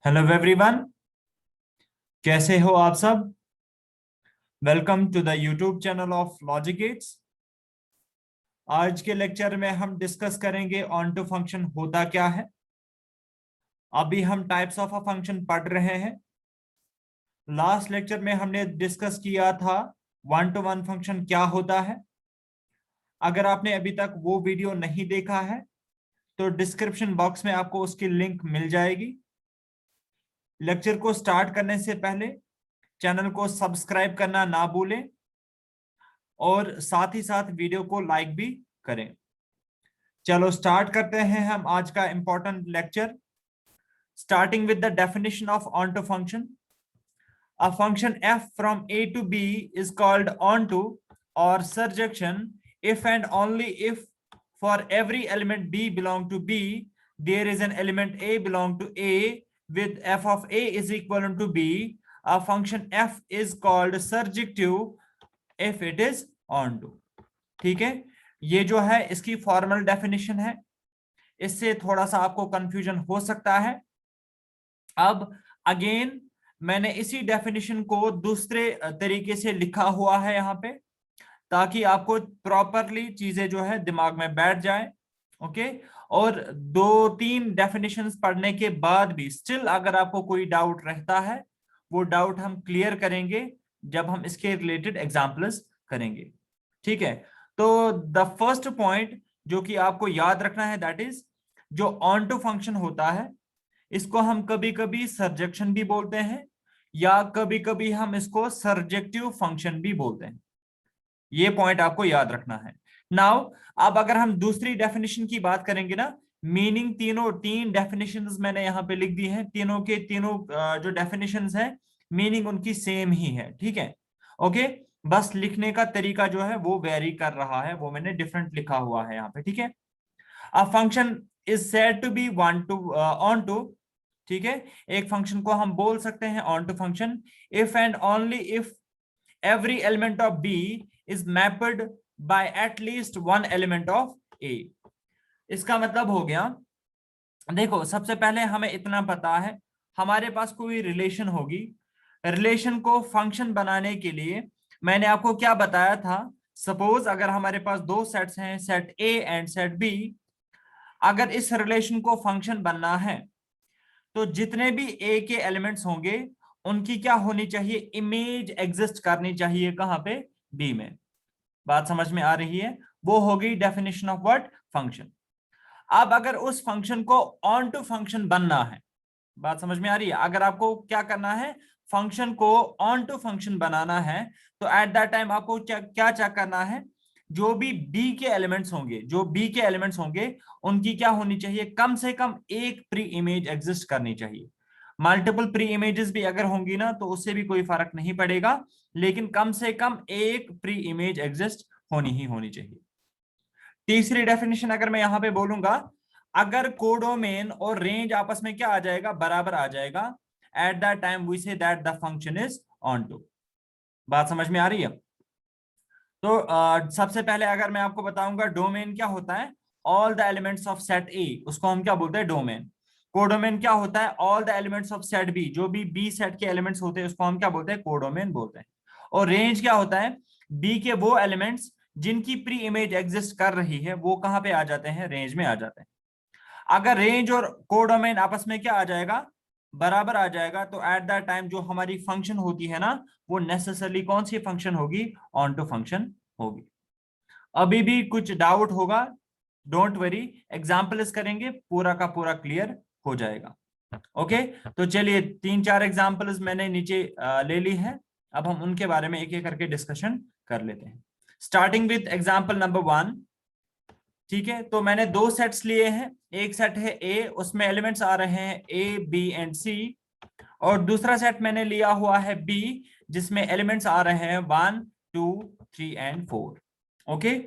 Hello everyone, कैसे हो आप सब। Welcome to the YouTube channel of Logicates. आज के लेक्चर में हम डिस्कस करेंगे ऑन टू फंक्शन होता क्या है। अभी हम टाइप्स ऑफ अ फंक्शन पढ़ रहे हैं। लास्ट लेक्चर में हमने डिस्कस किया था वन टू वन फंक्शन क्या होता है। अगर आपने अभी तक वो वीडियो नहीं देखा है तो डिस्क्रिप्शन बॉक्स में आपको उसकी लिंक मिल जाएगी। लेक्चर को स्टार्ट करने से पहले चैनल को सब्सक्राइब करना ना भूलें और साथ ही साथ वीडियो को लाइक भी करें। चलो स्टार्ट करते हैं हम आज का important lecture, starting with the definition of onto function. A function f from a to b is called onto or surjection if and only if for every element b belong to b there is an element a belong to a with f of a is equivalent to b. A function f is called surjective if it is onto। ठीक है, ये जो है इसकी formal definition है। इससे थोड़ा सा आपको कंफ्यूजन हो सकता है। अब अगेन मैंने इसी डेफिनेशन को दूसरे तरीके से लिखा हुआ है यहाँ पे, ताकि आपको प्रॉपरली चीजें जो है दिमाग में बैठ जाए। ओके, और दो तीन डेफिनेशंस पढ़ने के बाद भी स्टिल अगर आपको कोई डाउट रहता है, वो डाउट हम क्लियर करेंगे जब हम इसके रिलेटेड एग्जांपल्स करेंगे। ठीक है, तो द फर्स्ट पॉइंट जो कि आपको याद रखना है दैट इज, जो ऑन टू फंक्शन होता है इसको हम कभी कभी सर्जेक्शन भी बोलते हैं या कभी कभी हम इसको सर्जेक्टिव फंक्शन भी बोलते हैं। ये पॉइंट आपको याद रखना है। नाउ अब अगर हम दूसरी डेफिनेशन की बात करेंगे ना, मीनिंग तीन डेफिनेशंस मैंने यहाँ पे लिख दी हैं। तीनों के तीनों जो डेफिनेशंस है मीनिंग उनकी सेम ही है। ठीक है, ओके, बस लिखने का तरीका जो है वो वेरी कर रहा है, वो मैंने डिफरेंट लिखा हुआ है यहाँ पे। ठीक है, a function is said to be one to onto. ठीक है, एक फंक्शन को हम बोल सकते हैं onto function if and only if every element of B is mapped by at least one element of A। इसका मतलब हो गया, देखो सबसे पहले हमें इतना पता है, हमारे पास कोई रिलेशन होगी, रिलेशन को फंक्शन बनाने के लिए मैंने आपको क्या बताया था। सपोज अगर हमारे पास दो सेट्स हैं, set A and set B, अगर इस रिलेशन को फंक्शन बनना है तो जितने भी A के एलिमेंट्स होंगे उनकी क्या होनी चाहिए, इमेज एग्जिस्ट करनी चाहिए कहां पे, B में। बात समझ में आ रही है, वो हो गई डेफिनेशन ऑफ व्हाट, फंक्शन। अब अगर उस फंक्शन को ऑन टू फंक्शन बनना है, बात समझ में आ रही है, अगर आपको क्या करना है, फंक्शन को ऑन टू फंक्शन बनाना है, तो एट दैट टाइम आपको क्या चेक करना है, जो भी बी के एलिमेंट्स होंगे, जो बी के एलिमेंट्स होंगे उनकी क्या होनी चाहिए, कम से कम एक प्री इमेज एग्जिस्ट करनी चाहिए। मल्टीपल प्री इमेजेस भी अगर होंगी ना तो उससे भी कोई फर्क नहीं पड़ेगा, लेकिन कम से कम एक प्री इमेज एग्जिस्ट होनी ही होनी चाहिए। तीसरी डेफिनेशन अगर मैं यहां पे बोलूंगा, अगर कोडोमेन और रेंज आपस में क्या आ जाएगा, बराबर आ जाएगा, at that time we say that the function is onto. बात समझ में आ रही है। तो सबसे पहले अगर मैं आपको बताऊंगा डोमेन क्या होता है, all the elements of set ए, उसको हम क्या बोलते हैं, डोमेन। कोडोमेन क्या होता है, all the elements of set B, जो भी बी सेट के एलिमेंट्स होते हैं उसको हम क्या बोलते हैं, कोडोमेन बोलते हैं। और रेंज क्या होता है, बी के वो एलिमेंट्स जिनकी प्री इमेज एग्जिस्ट कर रही है वो कहां पे आ जाते हैं, रेंज में आ जाते हैं। अगर रेंज और कोडोमेन आपस में क्या आ जाएगा, बराबर आ जाएगा, तो एट दैट टाइम जो हमारी फंक्शन होती है ना, वो नेसेसरली कौन सी फंक्शन होगी, ऑन टू फंक्शन होगी। अभी भी कुछ डाउट होगा, डोंट वरी, एग्जाम्पल्स करेंगे पूरा का पूरा क्लियर हो जाएगा। ओके, तो चलिए तीन चार एग्जाम्पल्स मैंने नीचे ले ली है, अब हम उनके बारे में एक एक करके डिस्कशन कर लेते हैं। Starting with example number 1। ठीक है, तो मैंने दो सेट्स लिए हैं, एक सेट है ए, उसमें एलिमेंट्स आ रहे हैं ए बी एंड सी, और दूसरा सेट मैंने लिया हुआ है बी, जिसमें एलिमेंट्स आ रहे हैं 1 2 3 एंड 4। ओके,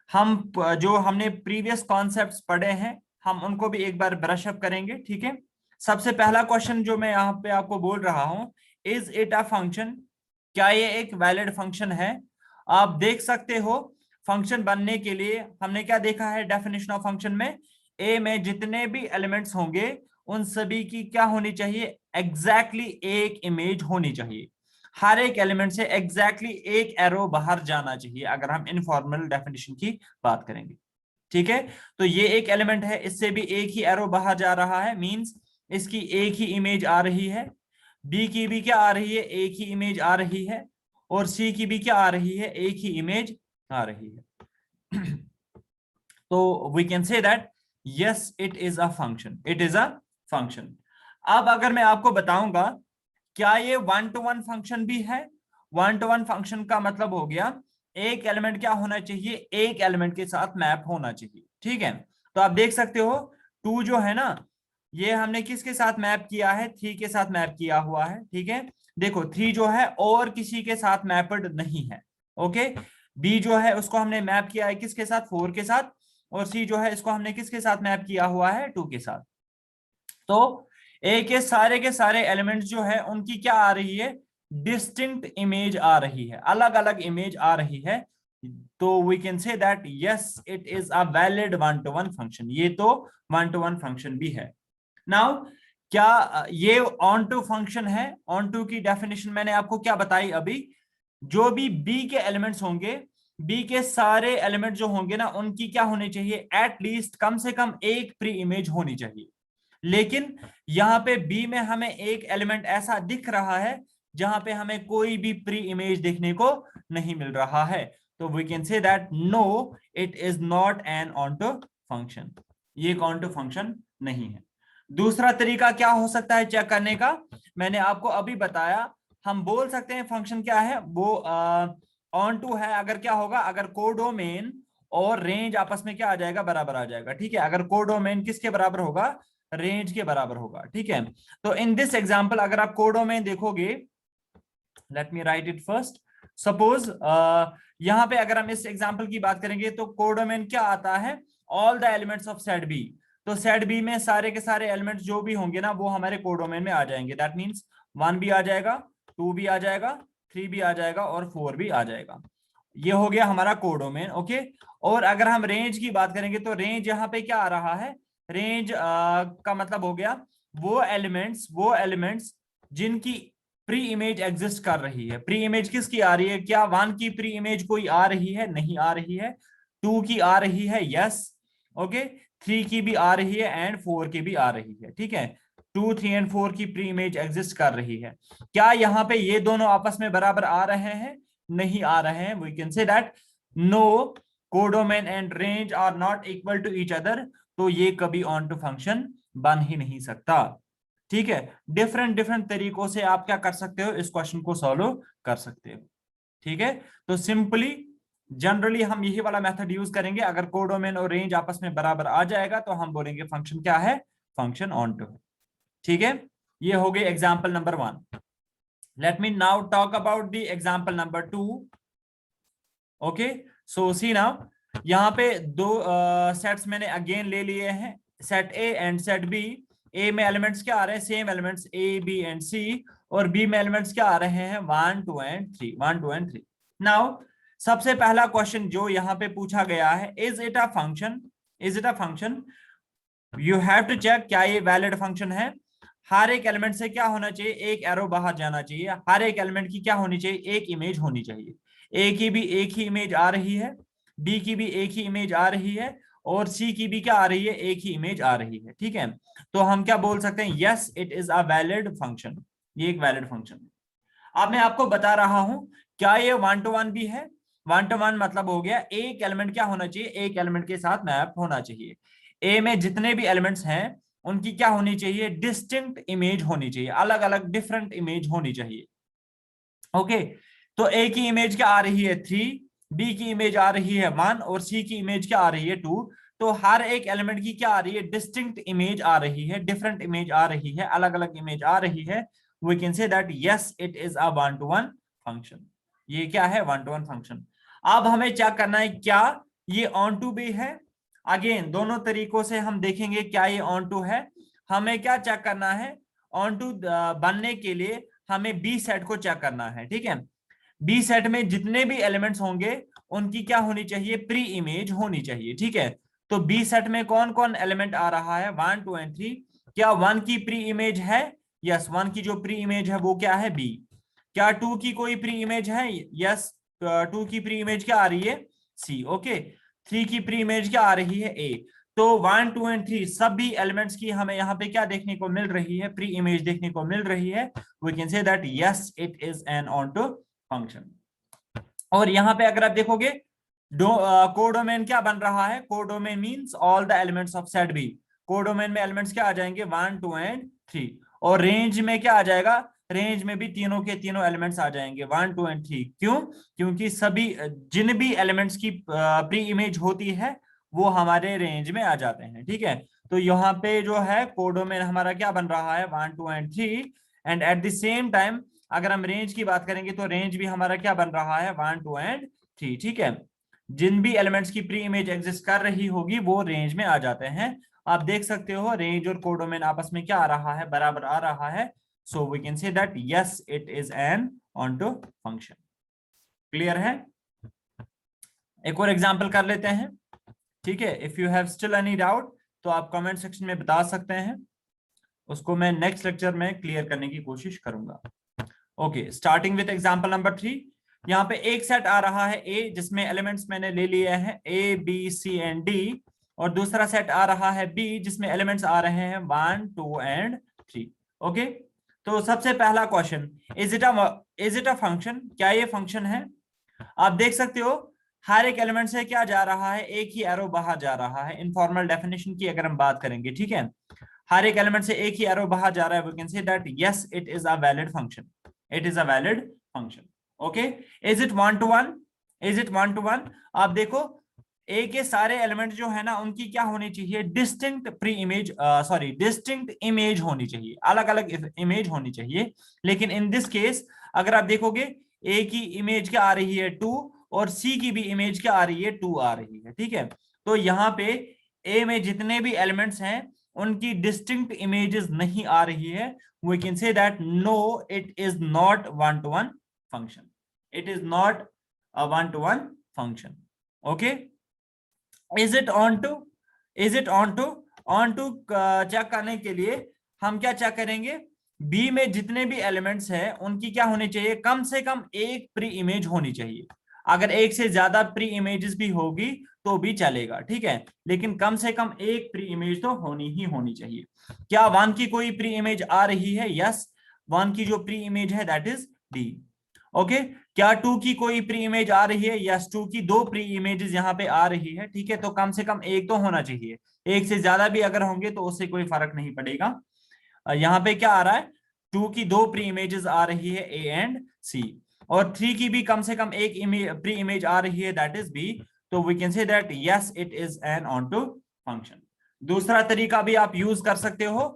हम जो हमने प्रीवियस कॉन्सेप्ट्स पढ़े हैं हम उनको भी एक बार ब्रश अप करेंगे। ठीक है, सबसे पहला क्वेश्चन जो मैं यहाँ पे आपको बोल रहा हूं, इज इट अ फंक्शन, क्या ये एक वैलिड फंक्शन है। आप देख सकते हो फंक्शन बनने के लिए हमने क्या देखा है डेफिनेशन ऑफ फंक्शन में, ए में जितने भी एलिमेंट्स होंगे उन सभी की क्या होनी चाहिए, एग्जैक्टली एक इमेज होनी चाहिए। हर एक एलिमेंट से एग्जैक्टली एक एरो बाहर जाना चाहिए, अगर हम इनफॉर्मल डेफिनेशन की बात करेंगे। ठीक है, तो ये एक एलिमेंट है, इससे भी एक ही एरो बाहर जा रहा है, मींस इसकी एक ही इमेज आ रही है। बी की भी क्या आ रही है, एक ही इमेज आ रही है। और सी की भी क्या आ रही है, एक ही इमेज आ रही है। तो we can say that yes it is a function, it is a function. अब अगर मैं आपको बताऊंगा क्या ये वन टू वन फंक्शन भी है। वन टू वन फंक्शन का मतलब हो गया एक एलिमेंट क्या होना चाहिए, एक एलिमेंट के साथ मैप होना चाहिए। ठीक है, तो आप देख सकते हो टू जो है ना, ये हमने किसके साथ मैप किया है, थ्री के साथ मैप किया हुआ है। ठीक है, देखो थ्री जो है और किसी के साथ मैप्ड नहीं है। ओके, बी जो है उसको हमने मैप किया है किसके साथ, फोर के साथ। और सी जो है इसको हमने किसके साथ मैप किया हुआ है, टू के साथ। तो ए के सारे एलिमेंट्स जो है उनकी क्या आ रही है, डिस्टिंक्ट इमेज आ रही है, अलग अलग इमेज आ रही है। तो we can say that yes it is a valid one to one function, ये तो वन टू वन फंक्शन भी है। नाउ क्या ये ऑन टू फंक्शन है, ऑन टू की डेफिनेशन मैंने आपको क्या बताई अभी, जो भी बी के एलिमेंट्स होंगे, बी के सारे एलिमेंट जो होंगे ना उनकी क्या होनी चाहिए, एटलीस्ट कम से कम एक प्री इमेज होनी चाहिए। लेकिन यहां पे बी में हमें एक एलिमेंट ऐसा दिख रहा है जहां पे हमें कोई भी प्री इमेज देखने को नहीं मिल रहा है। तो we can say that no it is not an onto function, ये एक ऑनटो फंक्शन नहीं है। दूसरा तरीका क्या हो सकता है चेक करने का, मैंने आपको अभी बताया, हम बोल सकते हैं फंक्शन क्या है वो ऑन टू है अगर क्या होगा, अगर कोडोमेन और रेंज आपस में क्या आ जाएगा, बराबर आ जाएगा। ठीक है, अगर कोडोमेन किसके बराबर होगा, रेंज के बराबर होगा। ठीक है, तो इन दिस एग्जांपल अगर आप कोडोमेन देखोगे, let me right it first, suppose यहां पे अगर हम इस एग्जांपल की बात करेंगे तो कोडोमेन क्या आता है, all the elements of set B. तो सेट बी में सारे के सारे एलिमेंट्स जो भी होंगे ना वो हमारे कोडोमेन में आ जाएंगे। दैट मींस वन भी आ जाएगा, टू भी आ जाएगा, थ्री भी आ जाएगा और फोर भी आ जाएगा। ये हो गया हमारा कोडोमेन। ओके, और अगर हम रेंज की बात करेंगे तो रेंज यहाँ पे क्या आ रहा है, रेंज का मतलब हो गया वो एलिमेंट्स जिनकी प्री इमेज एग्जिस्ट कर रही है। प्री इमेज किसकी आ रही है, क्या वन की प्री इमेज कोई आ रही है, नहीं आ रही है। टू की आ रही है, यस। ओके, थ्री की भी आ रही है एंड फोर की भी आ रही है। ठीक है, टू थ्री एंड फोर की प्री इमेज एग्जिस्ट कर रही है। क्या यहाँ पे ये दोनों आपस में बराबर आ रहे हैं, नहीं आ रहे हैं। We can say that no codomain and range are not equal to each other, तो ये कभी ऑन टू फंक्शन बन ही नहीं सकता। ठीक है, डिफरेंट डिफरेंट तरीकों से आप क्या कर सकते हो, इस क्वेश्चन को सॉल्व कर सकते हो। ठीक है, तो सिंपली जनरली हम यही वाला मेथड यूज करेंगे, अगर कोडोमेन और रेंज आपस में बराबर आ जाएगा तो हम बोलेंगे फंक्शन क्या है, फंक्शन ऑन टू है। ठीक है, ये हो गई example number 1। Let me now talk about the example number 2। Okay, so see now यहाँ पे दो सेट्स मैंने अगेन ले लिए हैं, set A and set B. A में एलिमेंट्स क्या आ रहे हैं, same elements A B and C. और बी में एलिमेंट्स क्या आ रहे हैं, 1 2 एंड 3, 1 2 एंड 3। नाउ सबसे पहला क्वेश्चन जो यहाँ पे पूछा गया है, is it a function, is it a function. You have to check क्या ये वैलिड फंक्शन है। हर एक एलिमेंट से क्या होना चाहिए, एक एरो बाहर जाना चाहिए। हर एक एलिमेंट की क्या होनी चाहिए, एक इमेज होनी चाहिए। ए की भी एक ही इमेज आ रही है, बी की भी एक ही इमेज आ रही है, और सी की भी क्या आ रही है, एक ही इमेज आ रही है। ठीक है, तो हम क्या बोल सकते हैं, yes it is a valid function, ये एक वैलिड फंक्शन है। अब मैं आपको बता रहा हूं क्या ये वन टू वन भी है। वन टू वन मतलब हो गया एक एलिमेंट क्या होना चाहिए, एक एलिमेंट के साथ मैप होना चाहिए। ए में जितने भी एलिमेंट्स हैं उनकी क्या होनी चाहिए, डिस्टिंक्ट इमेज होनी चाहिए, अलग अलग डिफरेंट इमेज होनी चाहिए। ओके, तो ए की इमेज क्या आ रही है 3, बी की इमेज आ रही है 1 और सी की इमेज क्या आ रही है 2। तो हर एक एलिमेंट की क्या आ रही है, डिस्टिंक्ट इमेज आ रही है, डिफरेंट इमेज आ रही है, अलग अलग इमेज आ रही है। We can say that yes it is a one to one function, ये क्या है, वन टू वन फंक्शन। अब हमें चेक करना है क्या ये ऑन टू भी है। अगेन दोनों तरीकों से हम देखेंगे क्या ये ऑन टू है। हमें क्या चेक करना है, ऑन टू बनने के लिए हमें बी सेट को चेक करना है। ठीक है, बी सेट में जितने भी एलिमेंट्स होंगे उनकी क्या होनी चाहिए, प्री इमेज होनी चाहिए। ठीक है, तो बी सेट में कौन कौन एलिमेंट आ रहा है, 1 2 एंड 3। क्या 1 की प्री इमेज है? यस, 1 की जो प्री इमेज है वो क्या है? बी। क्या 2 की कोई प्री इमेज है? यस, 2 की प्री इमेज क्या आ रही है? सी। ओके, 3 की प्री इमेज क्या आ रही है? ए। तो 1, 2 एंड 3 सभी एलिमेंट्स की हमें यहाँ पे क्या देखने को मिल रही है? प्री इमेज देखने को मिल रही है। We can say that yes it is an onto function. और यहाँ पे अगर आप देखोगे कोडोमेन क्या बन रहा है? Codomain means all the elements of set B. Codomain में एलिमेंट्स क्या आ जाएंगे? 1, 2 एंड 3। और रेंज में क्या आ जाएगा? रेंज में भी तीनों के तीनों एलिमेंट्स आ जाएंगे, 1, 2 एंड 3। क्यों? क्योंकि सभी जिन भी एलिमेंट्स की प्री इमेज होती है वो हमारे रेंज में आ जाते हैं। ठीक है, तो यहाँ पे जो है कोडोमेन हमारा क्या बन रहा है? 1, 2 and 3। And at the same time अगर हम रेंज की बात करेंगे तो रेंज भी हमारा क्या बन रहा है? 1, 2 एंड 3। ठीक है, जिन भी एलिमेंट्स की प्री इमेज एग्जिस्ट कर रही होगी वो रेंज में आ जाते हैं। आप देख सकते हो रेंज और कोडोमेन आपस में क्या आ रहा है? बराबर आ रहा है। So we can say that yes it is an onto function. Clear है? एक और एग्जांपल कर लेते हैं। ठीक है, if you have still any doubt तो आप कमेंट सेक्शन में बता सकते हैं, उसको मैं नेक्स्ट लेक्चर में क्लियर करने की कोशिश करूंगा। Okay, starting with example number 3। यहाँ पे एक सेट आ रहा है ए जिसमें एलिमेंट्स मैंने ले लिए हैं A B C and D, और दूसरा सेट आ रहा है बी जिसमें एलिमेंट्स आ रहे हैं 1, 2 एंड 3। ओके, तो सबसे पहला question, is it a function? क्या ये फंक्शन है? आप देख सकते हो हर एक एलिमेंट से क्या जा रहा है? एक ही एरो बाहर जा रहा है। इनफॉर्मल डेफिनेशन की अगर हम बात करेंगे, ठीक है, हर एक एलिमेंट से एक ही एरो बाहर जा रहा है। We can say that yes it is a valid function. It is a valid function. Okay, is it 1 to 1? Is it 1 to 1? आप देखो ए के सारे एलिमेंट जो है ना उनकी क्या होनी चाहिए? Distinct pre image, sorry distinct image होनी चाहिए, अलग अलग इमेज होनी चाहिए। लेकिन इन दिस केस अगर आप देखोगे ए की इमेज क्या आ रही है? 2, और सी की भी इमेज क्या आ रही है? 2 आ रही है। ठीक है, तो यहाँ पे ए में जितने भी एलिमेंट्स हैं उनकी डिस्टिंक्ट इमेजेस नहीं आ रही है। We can say that no it is not 1 to 1 function. It is not a 1 to 1 function. Okay, is it onto? Is it onto? Onto check करने के लिए हम क्या चेक करेंगे? बी में जितने भी एलिमेंट्स हैं उनकी क्या होनी चाहिए? कम से कम एक प्री इमेज होनी चाहिए। अगर एक से ज्यादा प्री इमेजेस भी होगी तो भी चलेगा, ठीक है, लेकिन कम से कम एक प्री इमेज तो होनी ही होनी चाहिए। क्या 1 की कोई प्री इमेज आ रही है? यस, 1 की जो प्री इमेज है दैट इज डी। ओके, क्या 2 की कोई प्री इमेज आ रही है? यस, 2 की 2 प्री इमेजेस यहाँ पे आ रही है। ठीक है, तो कम से कम एक तो होना चाहिए। एक से ज्यादा भी अगर होंगे तो उससे कोई फर्क नहीं पड़ेगा। यहाँ पे क्या आ रहा है? 2 की 2 प्री इमेजेस आ रही है ए एंड सी, और 3 की भी कम से कम एक प्री इमेज आ रही है दैट इज बी। तो we can say that yes it is an onto function. दूसरा तरीका भी आप यूज कर सकते हो।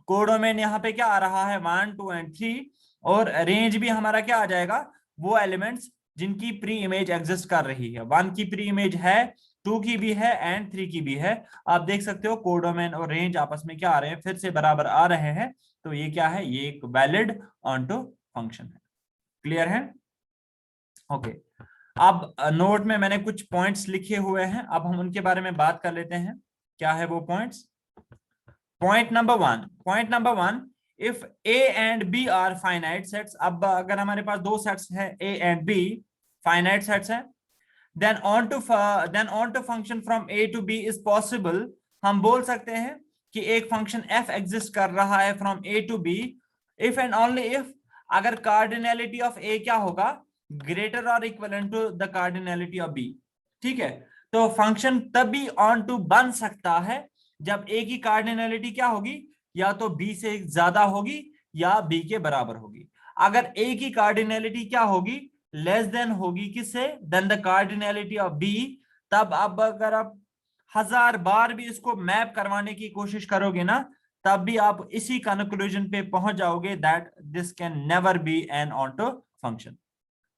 कोडोमेन यहाँ पे क्या आ रहा है? 1, 2 एंड 3, और रेंज भी हमारा क्या आ जाएगा? वो एलिमेंट्स जिनकी प्री इमेज एग्जिस्ट कर रही है। 1 की प्री इमेज है, 2 की भी है एंड 3 की भी है। आप देख सकते हो कोडोमेन और रेंज आपस में क्या आ रहे हैं? फिर से बराबर आ रहे हैं। तो ये क्या है? ये एक वैलिड ऑनटू फंक्शन है। क्लियर है? ओके, अब नोट में मैंने कुछ पॉइंट्स लिखे हुए हैं, अब हम उनके बारे में बात कर लेते हैं। क्या है वो points? Point number one, if A and B are finite sets. अब अगर हमारे पास दो सेट्स हैं A and B, finite sets हैं, then on to function from a to b is possible। हम बोल सकते हैं कि एक फंक्शन f एग्जिस्ट कर रहा है from a to b if and only if अगर कार्डिनलिटी ऑफ a क्या होगा? ग्रेटर और equivalent to the cardinality of b। ठीक है, तो फंक्शन तभी ऑन टू बन सकता है जब a की कार्डिनलिटी क्या होगी? या तो b से ज्यादा होगी या b के बराबर होगी। अगर a की कार्डिनलिटी क्या होगी? लेस देन होगी किससे? Than the cardinality of B. तब अब अगर आप 1000 बार भी इसको मैप करवाने की कोशिश करोगे ना, तब भी आप इसी कंक्लूजन पे पहुंच जाओगे that this can never be N auto function.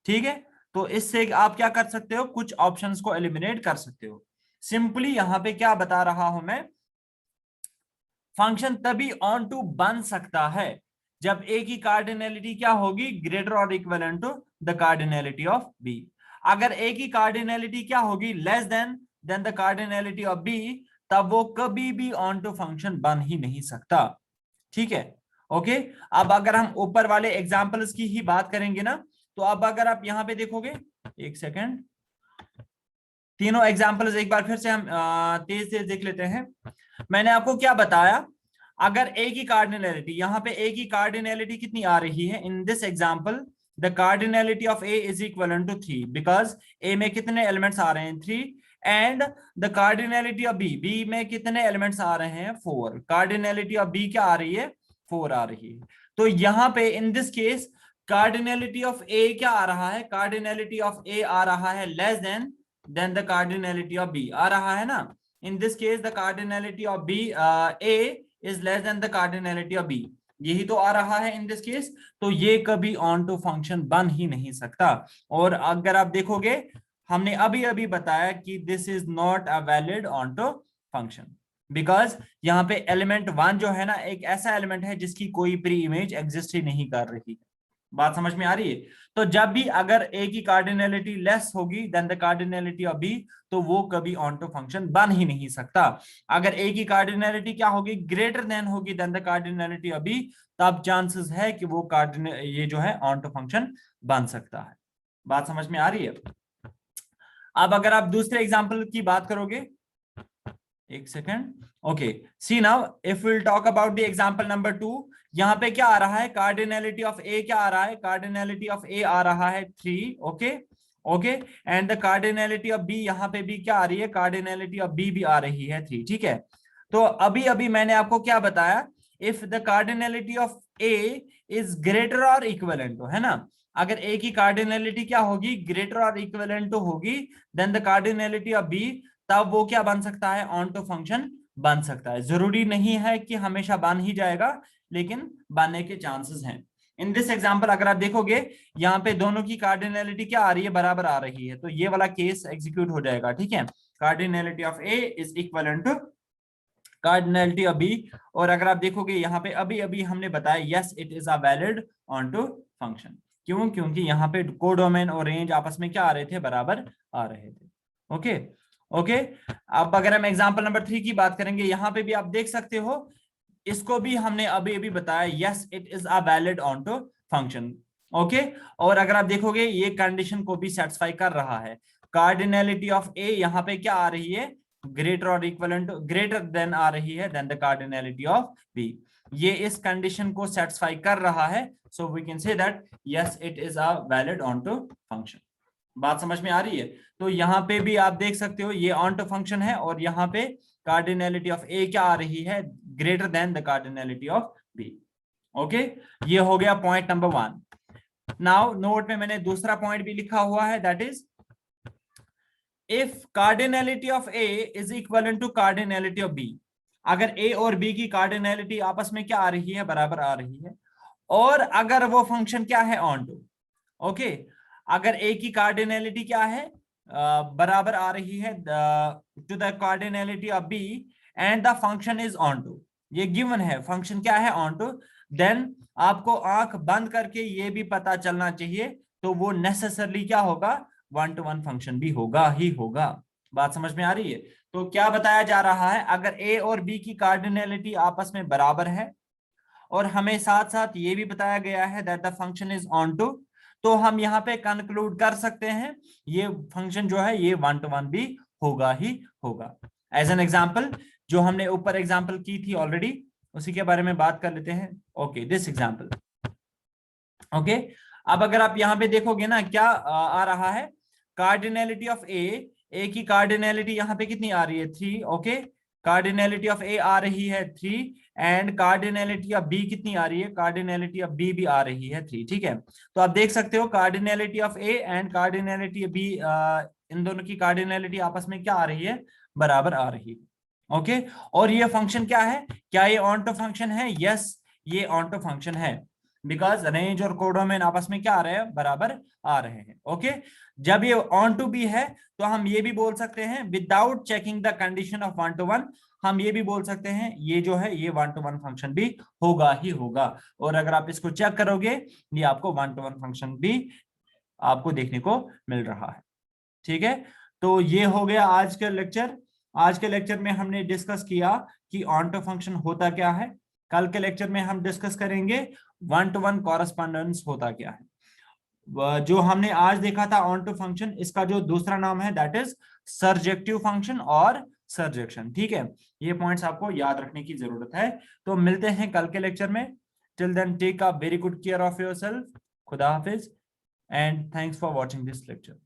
ठीक है, तो इससे आप क्या कर सकते हो? कुछ ऑप्शंस को एलिमिनेट कर सकते हो। सिंपली यहां पे क्या बता रहा हूं मैं? फंक्शन तभी ऑन टू बन सकता है जब ए की कार्डिनलिटी क्या होगी? ग्रेटर और equivalent to the cardinality of B. अगर ए की कार्डिनलिटी क्या होगी? Less than the cardinality of B, तब वो कभी भी ऑन टू फंक्शन बन ही नहीं सकता। ठीक है, ओके। अब अगर हम ऊपर वाले एग्जांपल्स की ही बात करेंगे ना, तो अब अगर आप यहां पे देखोगे, एक सेकेंड, तीनों एग्जांपल्स एक बार फिर से हम तेज तेज देख लेते हैं। मैंने आपको क्या बताया, अगर ए की कार्डिनैलिटी, यहां पे ए की कार्डिनैलिटी कितनी आ रही है in this example, the cardinality of A is equal to 3, because A में कितने एलिमेंट्स आ रहे हैं 3, and the cardinality of B, B में कितने एलिमेंट्स आ रहे हैं 4, कार्डिनैलिटी ऑफ बी क्या आ रही है 4 आ रही है। तो यहां पे in this case cardinality of A क्या आ रहा है, कार्डिनैलिटी ऑफ ए आ रहा है less than the cardinality of B, आ रहा है ना। in this case the cardinality of b a is less than the cardinality of b, यही तो आ रहा है in this case। तो ये कभी ऑन टू फंक्शन बन ही नहीं सकता। और अगर आप देखोगे, हमने अभी अभी बताया कि this is not a valid onto function, because यहाँ पे एलिमेंट 1 जो है ना, एक ऐसा एलिमेंट है जिसकी कोई प्री इमेज एग्जिस्ट ही नहीं कर रही। बात समझ में आ रही है? तो जब भी अगर ए की कार्डिनैलिटी लेस होगी than the cardinality of B, तो वो कभी ऑन टू फंक्शन बन ही नहीं सकता। अगर ए की कार्डिनैलिटी क्या होगी, ग्रेटर देन होगी than the cardinality of B, तब चांसेस है कि वो ये जो है ऑन टू फंक्शन बन सकता है। बात समझ में आ रही है? अब अगर आप दूसरे एग्जाम्पल की बात करोगे, एक second, okay, see now if will talk about the example number 2, यहां पे क्या आ रहा है, कार्डिनैलिटी ऑफ ए क्या आ रहा है, कार्डिनैलिटी ऑफ ए आ रहा है 3, okay okay, and the cardinality of B, यहां पे भी क्या आ रही है, कार्डिनैलिटी ऑफ बी भी आ रही है 3, ठीक है। तो अभी अभी मैंने आपको क्या बताया, if the cardinality of A is greater और इक्विवेलेंट टू, है ना, अगर ए की कार्डिनैलिटी क्या होगी, ग्रेटर और इक्विवेलेंट टू होगी than the cardinality of B, तब वो क्या बन सकता है, ऑन टू फंक्शन बन सकता है। जरूरी नहीं है कि हमेशा बन ही जाएगा, लेकिन बनने के चांसेस हैं। इन दिस एग्जांपल अगर आप देखोगे, यहाँ पे दोनों की कार्डिनैलिटी क्या आ रही है, बराबर आ रही है, तो ये वाला केस एग्जीक्यूट हो जाएगा, ठीक है। Cardinality of A is equivalent to cardinality of B. और अगर आप देखोगे यहाँ पे अभी अभी हमने बताया, yes it is a valid onto function. क्यों? क्योंकि यहाँ पे कोडोमेन और रेंज आपस में क्या आ रहे थे, बराबर आ रहे थे। Okay okay. अब अगर हम एग्जांपल नंबर 3 की बात करेंगे, यहाँ पे भी आप देख सकते हो, इसको भी हमने अभी अभी बताया, yes it is a valid onto function. Okay, और अगर आप देखोगे ये कंडीशन को भी सेटिस्फाई कर रहा है। कार्डिनैलिटी ऑफ ए यहाँ पे क्या आ रही है, ग्रेटर और इक्विवेलेंट, ग्रेटर देन आ रही है than the cardinality of B, ये इस कंडीशन को सेटिस्फाई कर रहा है। So we can say that yes it is a valid onto function. बात समझ में आ रही है? तो यहाँ पे भी आप देख सकते हो, ये ऑन टू फंक्शन है, और यहाँ पे कार्डिनैलिटी ऑफ ए क्या आ रही है, greater than the cardinality of B. Okay, ये हो गया पॉइंट नंबर 1। नाउ नोट में मैंने दूसरा पॉइंट भी लिखा हुआ है, that is if cardinality of A is equal to cardinality of B, अगर ए और बी की कार्डिनैलिटी आपस में क्या आ रही है, बराबर आ रही है, और अगर वो फंक्शन क्या है, ऑन टू। ओके, अगर ए की कार्डिनैलिटी क्या है, बराबर आ रही है to the cardinality of B, and the function is onto, ये गिवन है, फंक्शन क्या है, ऑन टू, देन आपको आंख बंद करके ये भी पता चलना चाहिए, तो वो नेसेसरली क्या होगा, 1 to 1 फंक्शन भी होगा ही होगा। बात समझ में आ रही है? तो क्या बताया जा रहा है, अगर ए और बी की कार्डिनैलिटी आपस में बराबर है, और हमें साथ साथ ये भी बताया गया है that the function is onto, तो हम यहाँ पे कंक्लूड कर सकते हैं ये फंक्शन जो है ये 1 to 1 भी होगा ही होगा। एज एन एग्जाम्पल, जो हमने ऊपर एग्जाम्पल की थी ऑलरेडी, उसी के बारे में बात कर लेते हैं। Okay, this example. ओके, अब अगर आप यहाँ पे देखोगे ना, क्या आ रहा है, कार्डिनैलिटी ऑफ ए की कार्डिनैलिटी यहाँ पे कितनी आ रही है, 3, ओके, कार्डिनैलिटी ऑफ ए आ रही है 3, एंड कार्डिनैलिटी ऑफ बी कितनी आ रही है, कार्डिनैलिटी ऑफ बी भी आ रही है 3, ठीक है। तो आप देख सकते हो cardinality of A and cardinality of B, इन दोनों की कार्डिनैलिटी आपस में क्या आ रही है, बराबर आ रही है। ओके, और ये फंक्शन क्या है, क्या ये ऑन टू फंक्शन है? यस, ये ऑन टू फंक्शन है, बिकॉज रेंज और कोडोमेन आपस में क्या आ रहे हैं, बराबर आ रहे हैं। ओके, जब ये ऑन टू बी है, तो हम ये भी बोल सकते हैं without checking the condition of 1 to 1, हम ये भी बोल सकते हैं ये जो है ये 1 to 1 फंक्शन भी होगा ही होगा। और अगर आप इसको चेक करोगे, ये आपको 1 to 1 फंक्शन भी आपको देखने को मिल रहा है। ठीक है, तो ये हो गया आज का लेक्चर। आज के लेक्चर में हमने डिस्कस किया कि ऑन टू फंक्शन होता क्या है। कल के लेक्चर में हम डिस्कस करेंगे वन टू वन कॉरेस्पॉन्डेंस होता क्या है। जो हमने आज देखा था ऑन टू फंक्शन, इसका जो दूसरा नाम है दैट इज सरजेक्टिव फंक्शन और सरजेक्शन। ठीक है, ये पॉइंट्स आपको याद रखने की जरूरत है। तो मिलते हैं कल के लेक्चर में। Till then take a very good care of yourself. खुदा हाफिज and thanks for watching this lecture.